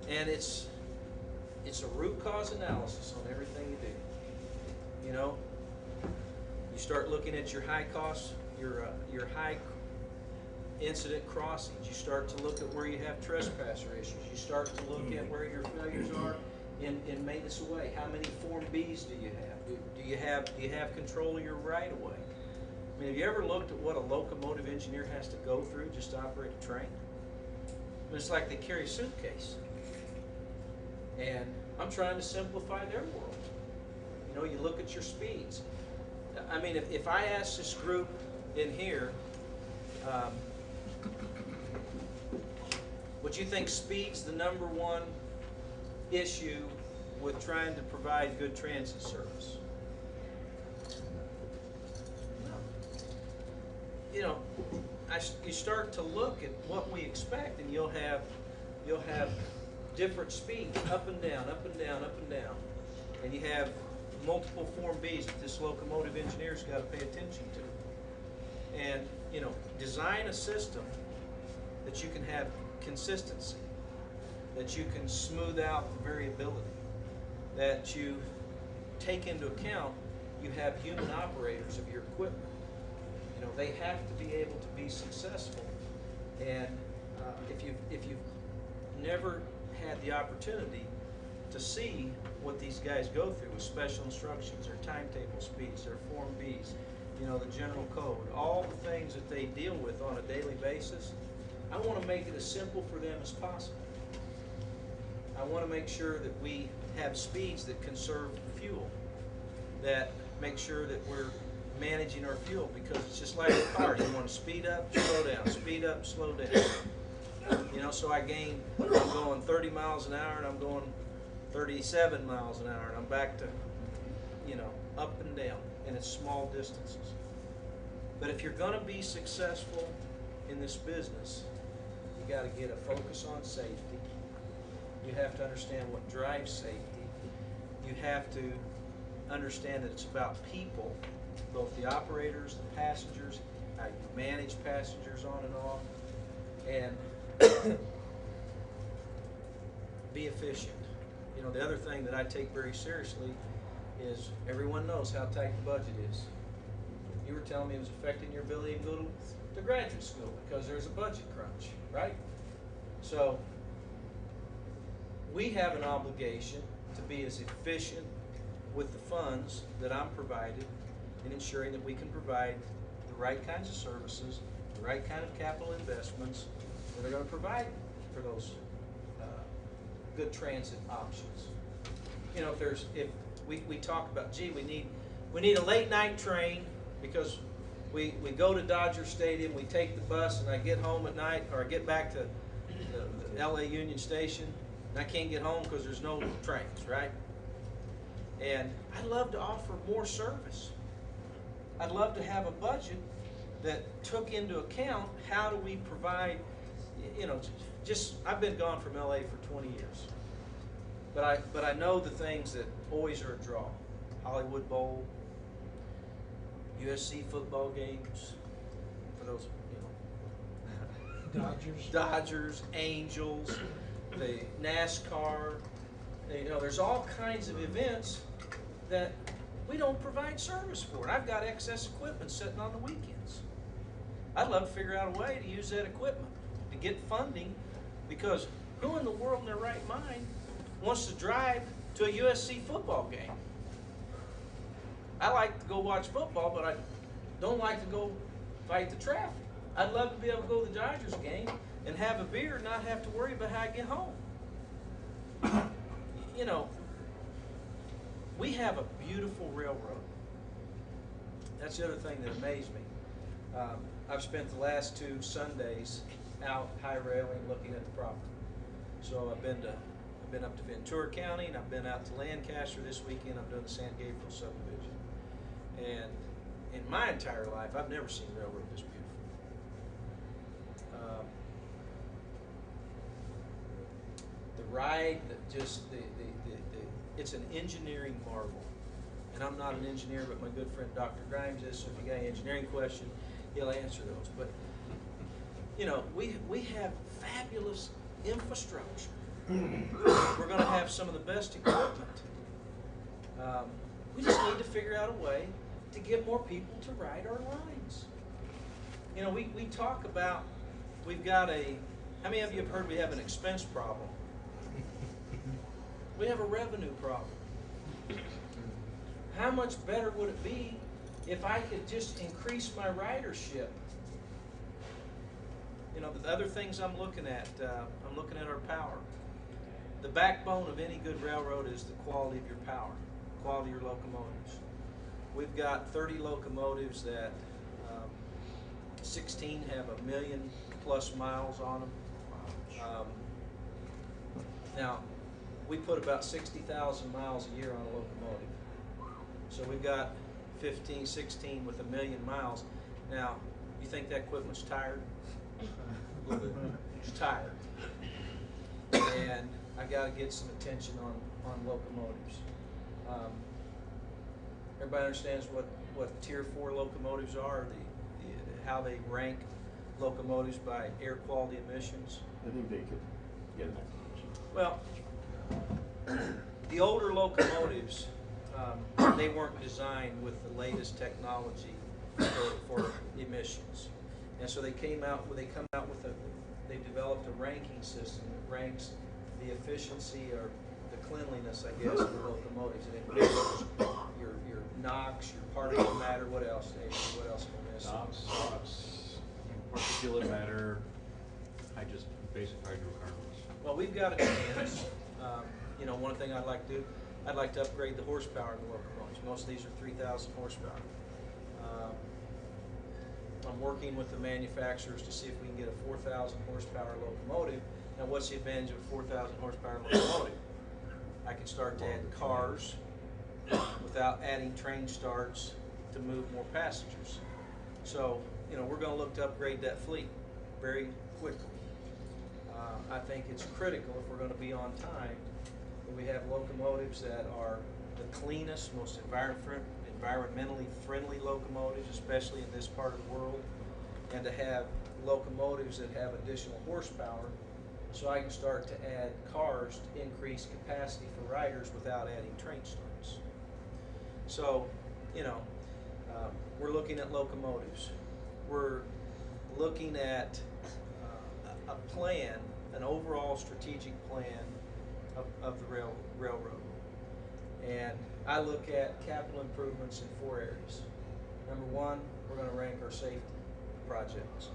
And it's a root cause analysis on everything you do. You know, you start looking at your high cost, your high incident crossings. You start to look at where you have trespasser issues. You start to look at where your failures are in maintenance away. How many Form Bs do you have? Do you have control of your right of way? I mean, have you ever looked at what a locomotive engineer has to go through just to operate a train? I mean, it's like they carry a suitcase. And I'm trying to simplify their world. You know, you look at your speeds. I mean, if I ask this group in here, would you think speed's the #1 issue with trying to provide good transit service? No. You know, you start to look at what we expect, and you'll have different speeds, up and down, up and down, up and down, and you have multiple Form Bs that this locomotive engineer's got to pay attention to. And you know, design a system that you can have consistency, that you can smooth out the variability, that you take into account you have human operators of your equipment. You know, they have to be able to be successful. And if you've never had the opportunity to see what these guys go through with special instructions, their timetable speeds, their Form Bs, you know, the general code, all the things that they deal with on a daily basis, I want to make it as simple for them as possible. I want to make sure that we have speeds that conserve fuel, that make sure that we're managing our fuel, because it's just like a car. You want to speed up, slow down, speed up, slow down. You know, so I'm going 30 miles an hour and I'm going 37 miles an hour and I'm back to, you know, up and down, and it's small distances. But if you're going to be successful in this business, you got to get a focus on safety. You have to understand what drives safety. You have to understand that it's about people, both the operators, the passengers, how you manage passengers on and off, and be efficient. You know, the other thing that I take very seriously is everyone knows how tight the budget is. You were telling me it was affecting your ability to go to graduate school because there's a budget crunch, right? So we have an obligation to be as efficient with the funds that I'm provided in ensuring that we can provide the right kinds of services, the right kind of capital investments that are going to provide for those good transit options. You know, if we talk about, gee, we need a late night train because we go to Dodger Stadium, we take the bus, and I get home at night, or I get back to the LA Union Station, and I can't get home because there's no trains, right? And I'd love to offer more service. I'd love to have a budget that took into account how do we provide, you know, I've been gone from LA for 20 years. But I know the things that always are a draw. Hollywood Bowl, USC football games, for those, you know, Dodgers, Angels, the NASCAR, you know, there's all kinds of events that we don't provide service for. And I've got excess equipment sitting on the weekends. I'd love to figure out a way to use that equipment, to get funding, because who in the world in their right mind wants to drive to a USC football game? I like to go watch football, but I don't like to go fight the traffic. I'd love to be able to go to the Dodgers game and have a beer and not have to worry about how I get home. You know, we have a beautiful railroad. That's the other thing that amazed me. I've spent the last 2 Sundays out high railing, looking at the property. So I've been up to Ventura County, and I've been out to Lancaster this weekend. I'm doing the San Gabriel subdivision. And in my entire life, I've never seen a railroad this beautiful. The ride, it's an engineering marvel. And I'm not an engineer, but my good friend Dr. Grimes is, so if you got an engineering question, he'll answer those. But, you know, we have fabulous infrastructure. We're gonna have some of the best equipment. We just need to figure out a way to get more people to ride our lines. You know, we talk about, we've got how many of you have heard we have an expense problem? We have a revenue problem. How much better would it be if I could just increase my ridership? You know, the other things I'm looking at our power. The backbone of any good railroad is the quality of your power, quality of your locomotives. We've got 30 locomotives that 16 have 1 million plus miles on them. Now, we put about 60,000 miles a year on a locomotive. So we've got 15, 16 with 1 million miles. Now, you think that equipment's tired? A little bit. It's tired. And I got to get some attention on locomotives. Everybody understands what Tier 4 locomotives are, how they rank locomotives by air quality emissions. I think they could get an explanation. Well, the older locomotives, they weren't designed with the latest technology for emissions. And so they come out with they developed a ranking system that ranks the efficiency or the cleanliness, I guess, of the locomotives. And it measures your NOx, your particle matter, what else, Dave? What else am I missing? NOx, particulate matter, basic hydrocarbons. Well, we've got a chance. You know, one thing I'd like to do, I'd like to upgrade the horsepower of the locomotives. Most of these are 3,000 horsepower. I'm working with the manufacturers to see if we can get a 4,000 horsepower locomotive. Now, what's the advantage of a 4,000 horsepower locomotive? I can start to add cars without adding train starts to move more passengers. So, you know, we're going to look to upgrade that fleet very quickly. I think it's critical if we're going to be on time that we have locomotives that are the cleanest, most environmentally friendly locomotives, especially in this part of the world, and to have locomotives that have additional horsepower so I can start to add cars to increase capacity for riders without adding train starts. So, you know, we're looking at locomotives. We're looking at a plan, an overall strategic plan of the railroad. And I look at capital improvements in 4 areas. Number one, we're going to rank our safety projects.